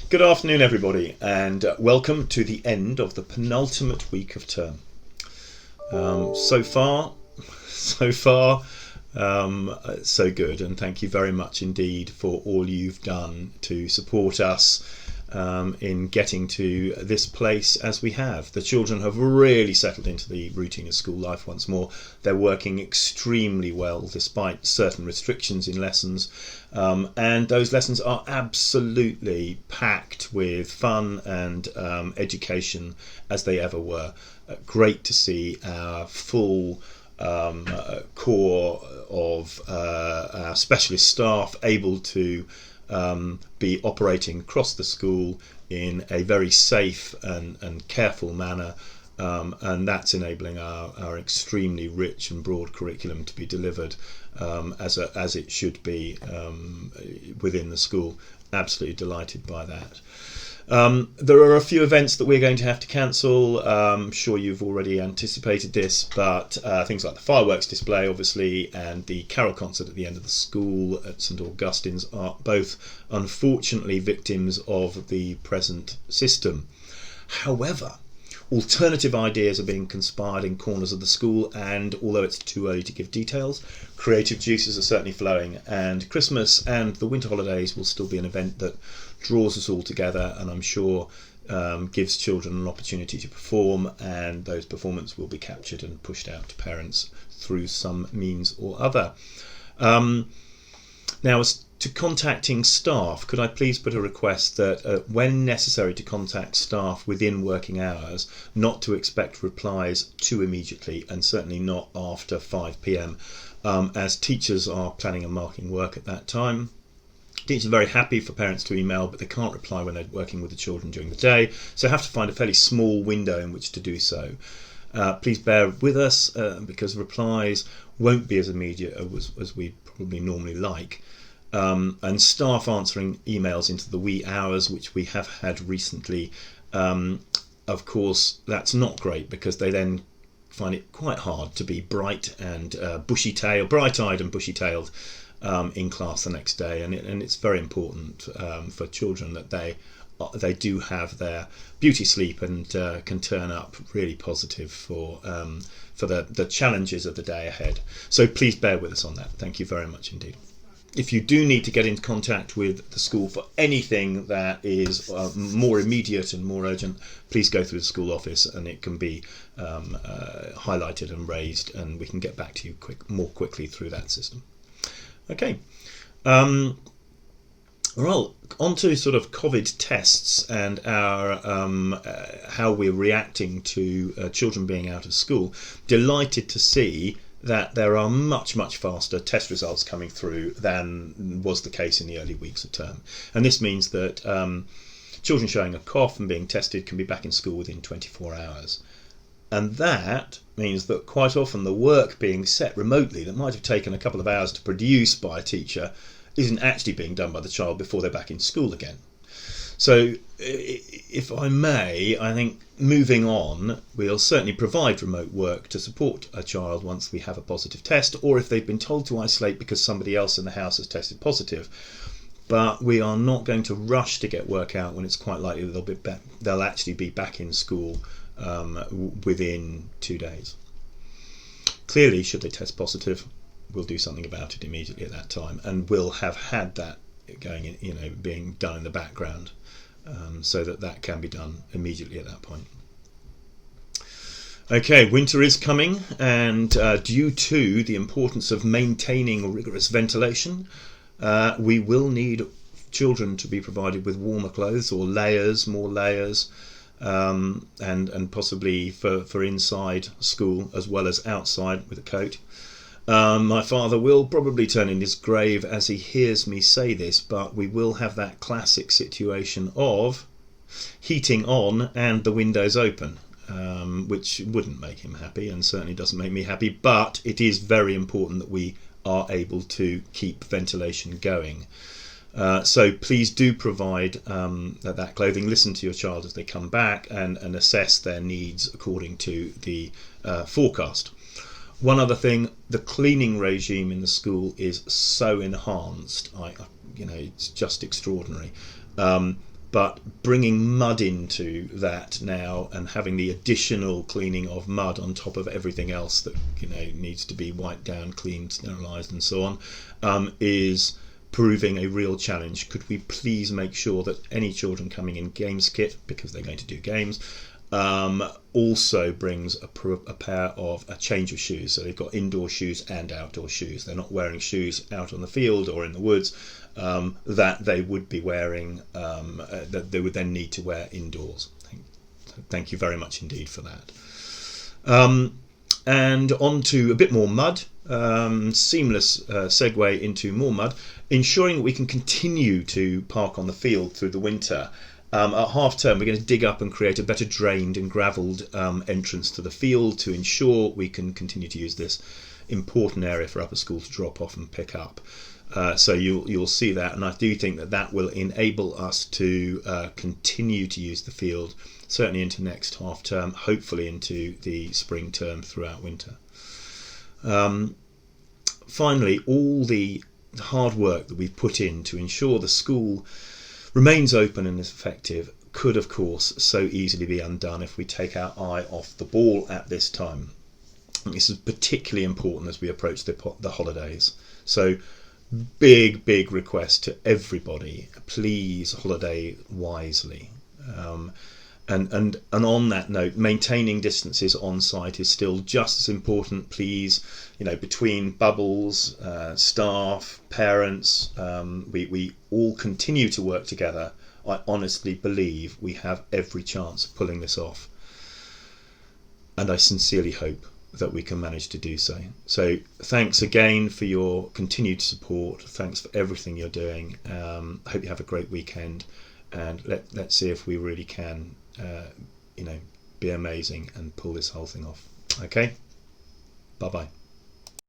Good afternoon, everybody, and welcome to the end of the penultimate week of term. So far, so good, and thank you very much indeed for all you've done to support us in getting to this place as we have. The children have really settled into the routine of school life once more. They're working extremely well despite certain restrictions in lessons, and those lessons are absolutely packed with fun and education as they ever were. Great to see our full core of our specialist staff able to be operating across the school in a very safe and careful manner, and that's enabling our extremely rich and broad curriculum to be delivered as it should be within the school. Absolutely delighted by that. There are a few events that we're going to have to cancel. I'm sure you've already anticipated this, but things like the fireworks display, obviously, and the carol concert at the end of the school at St Augustine's are both, unfortunately, victims of the present system. However, alternative ideas are being conspired in corners of the school, and although it's too early to give details, creative juices are certainly flowing, and Christmas and the winter holidays will still be an event that draws us all together, and I'm sure gives children an opportunity to perform, and those performances will be captured and pushed out to parents through some means or other. Now, as to contacting staff, could I please put a request that when necessary to contact staff within working hours, not to expect replies too immediately, and certainly not after 5 p.m, as teachers are planning and marking work at that time. Teachers are very happy for parents to email, but they can't reply when they're working with the children during the day, so have to find a fairly small window in which to do so. Please bear with us because replies won't be as immediate as we probably normally like. And staff answering emails into the wee hours, which we have had recently, of course, that's not great because they then find it quite hard to be bright and bright-eyed and bushy-tailed in class the next day, and it's very important for children that they do have their beauty sleep and can turn up really positive for the challenges of the day ahead. So please bear with us on that. Thank you very much indeed. If you do need to get into contact with the school for anything that is more immediate and more urgent, please go through the school office, and it can be highlighted and raised, and we can get back to you more quickly through that system. Okay. Well, on to sort of COVID tests and our how we're reacting to children being out of school. Delighted to see that there are much faster test results coming through than was the case in the early weeks of term. And this means that children showing a cough and being tested can be back in school within 24 hours. And that means that quite often the work being set remotely that might have taken a couple of hours to produce by a teacher isn't actually being done by the child before they're back in school again. So if I may, I think moving on, we'll certainly provide remote work to support a child once we have a positive test, or if they've been told to isolate because somebody else in the house has tested positive. But we are not going to rush to get work out when it's quite likely that they'll actually be back in school within 2 days. Clearly, should they test positive, we'll do something about it immediately at that time, and we'll have had that going in, being done in the background, so that can be done immediately at that point. Okay, winter is coming, and due to the importance of maintaining rigorous ventilation, we will need children to be provided with warmer clothes or more layers, and possibly for inside school as well as outside with a coat. My father will probably turn in his grave as he hears me say this, but we will have that classic situation of heating on and the windows open, which wouldn't make him happy and certainly doesn't make me happy, but it is very important that we are able to keep ventilation going. So please do provide that clothing. Listen to your child as they come back and assess their needs according to the forecast. One other thing, the cleaning regime in the school is so enhanced. It's just extraordinary. but bringing mud into that now and having the additional cleaning of mud on top of everything else that needs to be wiped down, cleaned, sterilised, and so on, is proving a real challenge. Could we please make sure that any children coming in games kit, because they're going to do games, also brings a pair of a change of shoes, so they've got indoor shoes and outdoor shoes. They're not wearing shoes out on the field or in the woods that they would be wearing, that they would then need to wear indoors. Thank you very much indeed for that. And on to a bit more mud, seamless segue into more mud, ensuring that we can continue to park on the field through the winter. At half term, we're going to dig up and create a better drained and gravelled entrance to the field to ensure we can continue to use this important area for upper school to drop off and pick up. So you'll see that, and I do think that will enable us to continue to use the field certainly into next half term, hopefully into the spring term throughout winter. Finally, all the hard work that we've put in to ensure the school remains open and is effective could, of course, so easily be undone if we take our eye off the ball at this time. And this is particularly important as we approach the holidays. So big request to everybody, please holiday wisely. And on that note, maintaining distances on site is still just as important. Please, between bubbles, staff, parents, we all continue to work together. I honestly believe we have every chance of pulling this off, and I sincerely hope that we can manage to do so. So thanks again for your continued support. Thanks for everything you're doing. I hope you have a great weekend, and let's see if we really can be amazing and pull this whole thing off. Okay, bye bye.